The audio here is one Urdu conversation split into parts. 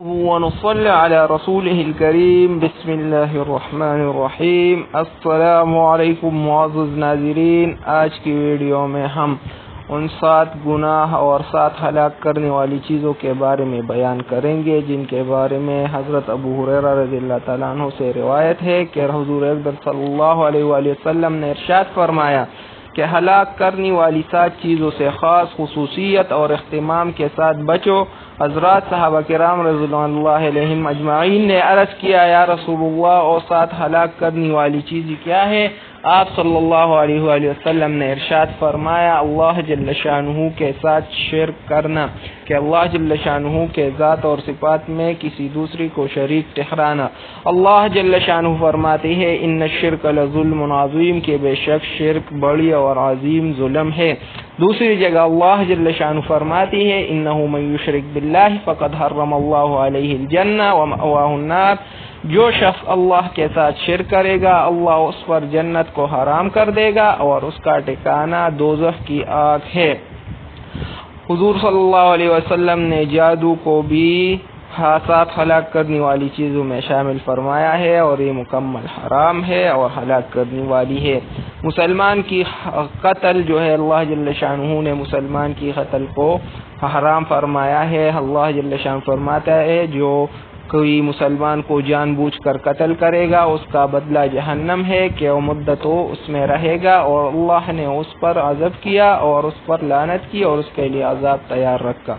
ونصلي على رسوله الكريم بسم اللہ الرحمن الرحیم۔ السلام علیکم معزز ناظرین، آج کی ویڈیو میں ہم ان 7 گناہ اور 7 ہلاک کرنے والی چیزوں کے بارے میں بیان کریں گے، جن کے بارے میں حضرت ابو ہریرہ رضی اللہ تعالیٰ عنہ سے روایت ہے کہ حضور اکرم صلی اللہ علیہ وآلہ وسلم نے ارشاد فرمایا کہ ہلاک کرنے والی 7 چیزوں سے خاص خصوصیت اور اہتمام کے ساتھ بچو۔ حضرات صحابہ کرام رضوان اللہ علیہم اجمعین نے عرض کیا، یا رسول اللہ، اور 7 ہلاک کرنے والی چیزیں کیا ہے؟ آپ صلی اللہ علیہ وآلہ وسلم نے ارشاد فرمایا، اللہ جل شانہ کے ساتھ شرک کرنا، کہ اللہ جل شانہ کے ذات اور صفات میں کسی دوسری کو شریک ٹھہرانا۔ اللہ جل شانہ فرماتے ہیں، ان الشرک لظلم عظیم، کہ بے شک شرک بڑی اور عظیم ظلم ہے۔ دوسری جگہ اللہ جل شانہ فرماتے ہیں، انہ من یشرک باللہ فقد حرم اللہ علیہ الجنہ ومأواہ النار، جو شخص اللہ کے ساتھ شرک کرے گا اللہ اس پر جنت کو حرام کر دے گا اور اس کا ٹھکانہ دوزخ کی آگ ہے۔ حضور صلی اللہ علیہ وسلم نے جادو کو بھی 7 ہلاک کرنے والی چیزوں میں شامل فرمایا ہے، اور یہ مکمل حرام ہے اور ہلاک کرنے والی ہے۔ مسلمان کی قتل جو ہے، اللہ جل شانہ نے مسلمان کی قتل کو حرام فرمایا ہے۔ اللہ جل شانہ فرماتا ہے، جو کوئی مسلمان کو جان بوجھ کر قتل کرے گا اس کا بدلہ جہنم ہے، کہ وہ مدت اس میں رہے گا، اور اللہ نے اس پر عذاب کیا اور اس پر لعنت کی اور اس کے لیے عذاب تیار رکھا۔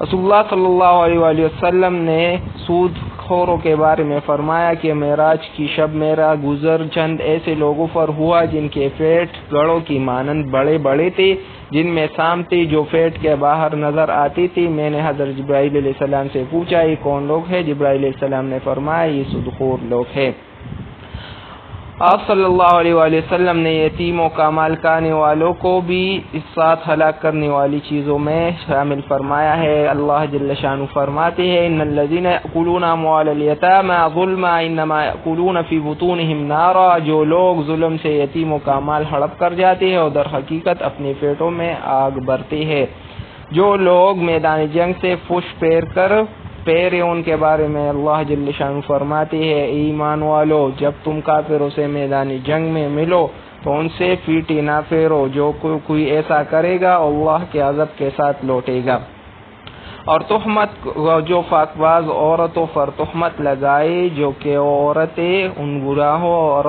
رسول اللہ صلی اللہ علیہ وآلہ وسلم نے سود خوروں کے بارے میں فرمایا کہ معراج کی شب میرا گزر چند ایسے لوگوں پر ہوا جن کے پیٹ گڑوں کی مانند بڑے بڑے تھے، جن میں سام تھی جو پیٹ کے باہر نظر آتی تھی۔ میں نے حضرت جبرائیل علیہ السلام سے پوچھا، یہ کون لوگ ہیں؟ جبرائیل علیہ السلام نے فرمایا، یہ سود خور لوگ ہیں۔ آپ صلی اللہ علیہ وآلہ وسلم نے یتیموں کا مال کھانے والوں کو بھی اس 7 ہلاک کرنے والی چیزوں میں شامل فرمایا ہے۔ اللہ جل شانہ فرماتے ہیں، ان الذین یأکلون اموال الیتامی ظلما انما یأکلون فی بطونہم نارا، جو لوگ ظلم سے یتیموں کا مال ہڑپ کر جاتے ہیں اور در حقیقت اپنے پیٹوں میں آگ بھرتے ہیں۔ جو لوگ میدان جنگ سے فش پیرے ان کے بارے میں اللہ جل شانہ فرماتے ہیں، ایمان والو، جب تم کافروں سے میدان جنگ میں ملو تو ان سے پھیٹی نہ پھیرو، جو کوئی ایسا کرے گا اللہ کے عذاب کے ساتھ لوٹے گا۔ اور تہمت، جو پاکباز عورتوں پر تہمت لگائے جو کہ عورتیں ان گناہوں اور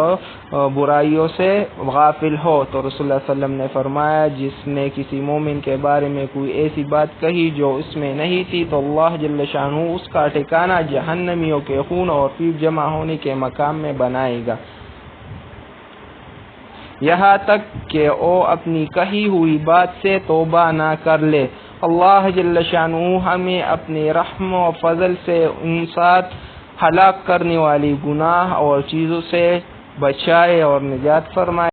برائیوں سے غافل ہو، تو رسول اللہ صلی اللہ علیہ وسلم نے فرمایا، جس نے کسی مومن کے بارے میں کوئی ایسی بات کہی جو اس میں نہیں تھی تو اللہ جل شانہ اس کا ٹھکانہ جہنمیوں کے خون اور پیپ جمع ہونے کے مقام میں بنائے گا، یہاں تک کہ وہ اپنی کہی ہوئی بات سے توبہ نہ کر لے۔ اللہ جل شانہ ہمیں اپنے رحم و فضل سے ان 7 ہلاک کرنے والی گناہ اور چیزوں سے بچائے اور نجات فرمائے۔